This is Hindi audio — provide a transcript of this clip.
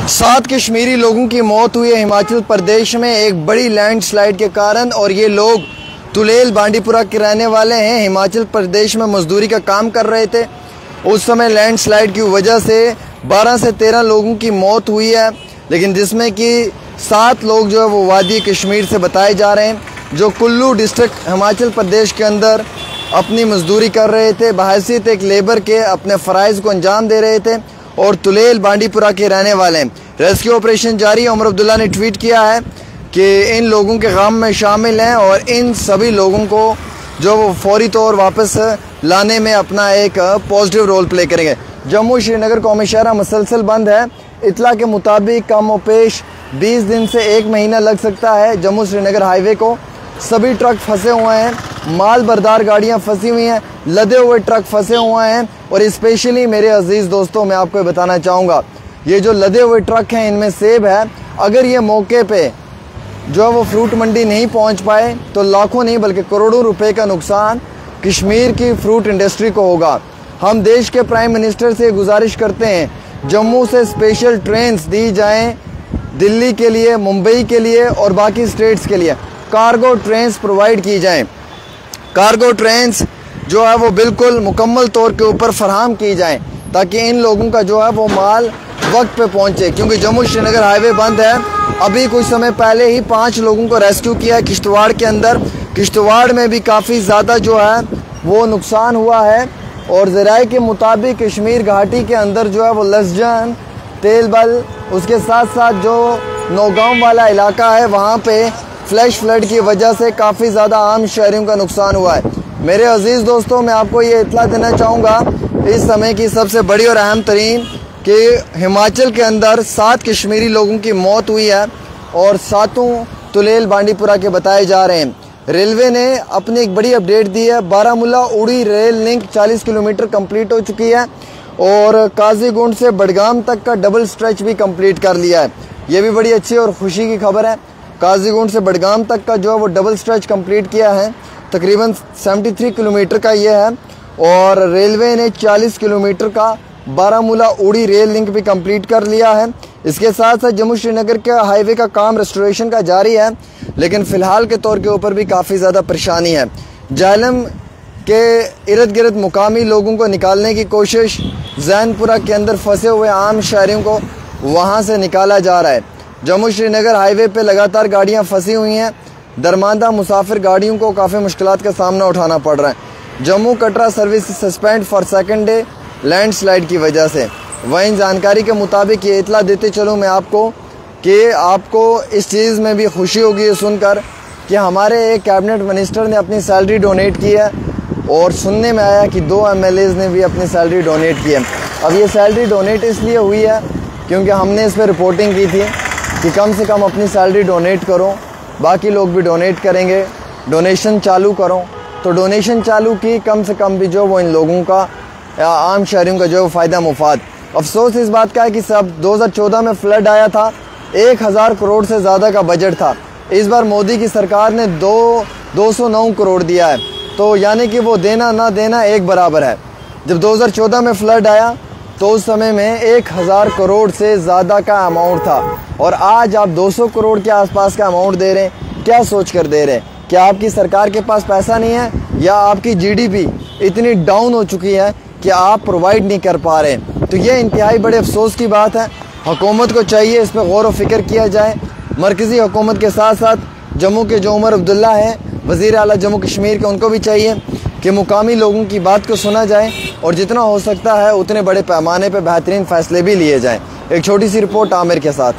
7 कश्मीरी लोगों की मौत हुई है हिमाचल प्रदेश में एक बड़ी लैंडस्लाइड के कारण। और ये लोग तुलेल बांडीपुरा के रहने वाले हैं। हिमाचल प्रदेश में मजदूरी का काम कर रहे थे। उस समय लैंडस्लाइड की वजह से 12 से 13 लोगों की मौत हुई है, लेकिन जिसमें कि 7 लोग जो है वो वादी कश्मीर से बताए जा रहे हैं, जो कुल्लू डिस्ट्रिक्ट हिमाचल प्रदेश के अंदर अपनी मजदूरी कर रहे थे, बहैसियत एक लेबर के अपने फ़राइज़ को अंजाम दे रहे थे और तुलेल बांडीपुरा के रहने वाले हैं। रेस्क्यू ऑपरेशन जारी है। उमर अब्दुल्ला ने ट्वीट किया है कि इन लोगों के गम में शामिल हैं और इन सभी लोगों को जो वो फौरी तौर वापस लाने में अपना एक पॉजिटिव रोल प्ले करेंगे। जम्मू श्रीनगर कौमी शाहरा मुसलसल बंद है। इतला के मुताबिक कम व पेश 20 दिन से 1 महीना लग सकता है जम्मू श्रीनगर हाईवे को। सभी ट्रक फंसे हुए हैं, माल बरदार गाड़ियां फंसी हुई हैं, लदे हुए ट्रक फंसे हुए हैं। और स्पेशली मेरे अजीज़ दोस्तों, मैं आपको बताना चाहूँगा, ये जो लदे हुए ट्रक हैं इनमें सेब है। अगर ये मौके पे जो है वो फ्रूट मंडी नहीं पहुंच पाए तो लाखों नहीं बल्कि करोड़ों रुपए का नुकसान कश्मीर की फ्रूट इंडस्ट्री को होगा। हम देश के प्राइम मिनिस्टर से गुजारिश करते हैं जम्मू से स्पेशल ट्रेन्स दी जाएं दिल्ली के लिए, मुंबई के लिए और बाकी स्टेट्स के लिए। कार्गो ट्रेन्स प्रोवाइड की जाएं। कार्गो ट्रेन्स जो है वो बिल्कुल मुकम्मल तौर के ऊपर फराहम की जाएं ताकि इन लोगों का जो है वो माल वक्त पे पहुंचे, क्योंकि जम्मू श्रीनगर हाईवे बंद है। अभी कुछ समय पहले ही 5 लोगों को रेस्क्यू किया किश्तवाड़ के अंदर। किश्तवाड़ में भी काफ़ी ज़्यादा जो है वो नुकसान हुआ है। और ज़राए के मुताबिक कश्मीर घाटी के अंदर जो है वो लसजन, तेलबल, उसके साथ साथ जो नौगांव वाला इलाका है वहाँ पे फ्लैश फ्लड की वजह से काफ़ी ज़्यादा आम शहरियों का नुकसान हुआ है। मेरे अजीज़ दोस्तों, मैं आपको ये इत्तला देना चाहूँगा इस समय की सबसे बड़ी और अहम तरीन कि हिमाचल के अंदर 7 कश्मीरी लोगों की मौत हुई है और 7 तुलेल बांडीपुरा के बताए जा रहे हैं। रेलवे ने अपनी एक बड़ी अपडेट दी है। बारामूला उड़ी रेल लिंक 40 किलोमीटर कंप्लीट हो चुकी है और काजीगुंड से बडगाम तक का डबल स्ट्रेच भी कंप्लीट कर लिया है। ये भी बड़ी अच्छी और खुशी की खबर है। काजीगुंड से बडगाम तक का जो है वो डबल स्ट्रेच कंप्लीट किया है। तकरीबन 73 किलोमीटर का ये है। और रेलवे ने 40 किलोमीटर का बारामूला उड़ी रेल लिंक भी कंप्लीट कर लिया है। इसके साथ साथ जम्मू श्रीनगर के हाईवे का काम रेस्टोरेशन का जारी है, लेकिन फ़िलहाल के तौर के ऊपर भी काफ़ी ज़्यादा परेशानी है। जालम के इर्द गिर्द मुकामी लोगों को निकालने की कोशिश, जैनपुरा के अंदर फंसे हुए आम शहरियों को वहाँ से निकाला जा रहा है। जम्मू श्रीनगर हाईवे पे लगातार गाड़ियाँ फंसी हुई हैं। दरमांदा मुसाफिर गाड़ियों को काफ़ी मुश्किलात का सामना उठाना पड़ रहा है। Jammu Katra service suspend for second day landslide की वजह से। वहीं जानकारी के मुताबिक ये इतला देते चलूँ मैं आपको कि आपको इस चीज़ में भी खुशी होगी ये सुनकर कि हमारे एक कैबिनेट मिनिस्टर ने अपनी सैलरी डोनेट की है और सुनने में आया कि 2 MLAs ने भी अपनी सैलरी डोनेट की है। अब ये सैलरी डोनेट इसलिए हुई है क्योंकि हमने इस पर रिपोर्टिंग की थी कि कम से कम अपनी सैलरी डोनेट करो, बाकी लोग भी डोनेट करेंगे, डोनेशन चालू करो। तो डोनेशन चालू की, कम से कम भी जो वो इन लोगों का या आम शहरियों का जो है फ़ायदा मुफाद। अफसोस इस बात का है कि सब 2014 में फ्लड आया था, 1000 करोड़ से ज़्यादा का बजट था। इस बार मोदी की सरकार ने 209 करोड़ दिया है, तो यानी कि वो देना ना देना एक बराबर है। जब 2014 में फ्लड आया तो उस समय में 1000 करोड़ से ज़्यादा का अमाउंट था और आज आप 200 करोड़ के आसपास का अमाउंट दे रहे हैं। क्या सोच कर दे रहे हैं? क्या आपकी सरकार के पास पैसा नहीं है या आपकी GDP इतनी डाउन हो चुकी है कि आप प्रोवाइड नहीं कर पा रहे? तो ये इंतहाई बड़े अफसोस की बात है। हुकूमत को चाहिए इस पर गौर व फिक्र किया जाए। मरकज़ी हुकूमत के साथ साथ जम्मू के जो उमर अब्दुल्ला हैं, वज़ीर आला जम्मू कश्मीर के, उनको भी चाहिए कि मुकामी लोगों की बात को सुना जाए और जितना हो सकता है उतने बड़े पैमाने पर बेहतरीन फ़ैसले भी लिए जाएँ। एक छोटी सी रिपोर्ट आमिर के साथ।